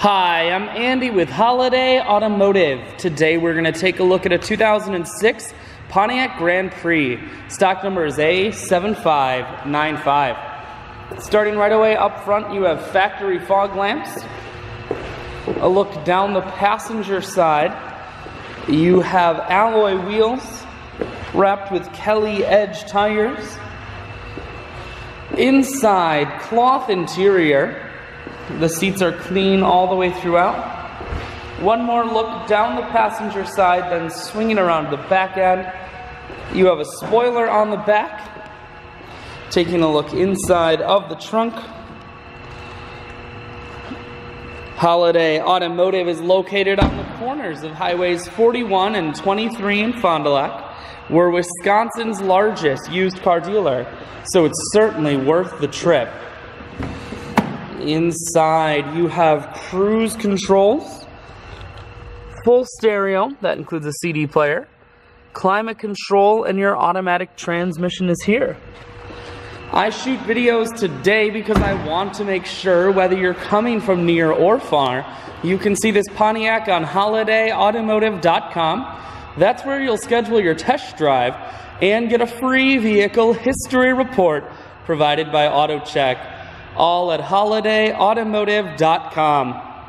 Hi, I'm Andy with Holiday Automotive. Today we're going to take a look at a 2006 Pontiac Grand Prix. Stock number is A7595. Starting right away up front, you have factory fog lamps. A look down the passenger side, you have alloy wheels wrapped with Kelly Edge tires. Inside, cloth interior. The seats are clean all the way throughout. One more look down the passenger side, then swinging around the back end. You have a spoiler on the back. Taking a look inside of the trunk. Holiday Automotive is located on the corners of highways 41 and 23 in Fond du Lac. We're Wisconsin's largest used car dealer, so it's certainly worth the trip. Inside, you have cruise controls, full stereo, that includes a CD player, climate control, and your automatic transmission is here. I shoot videos today because I want to make sure whether you're coming from near or far, you can see this Pontiac on holidayautomotive.com. That's where you'll schedule your test drive and get a free vehicle history report provided by AutoCheck. All at holidayautomotive.com.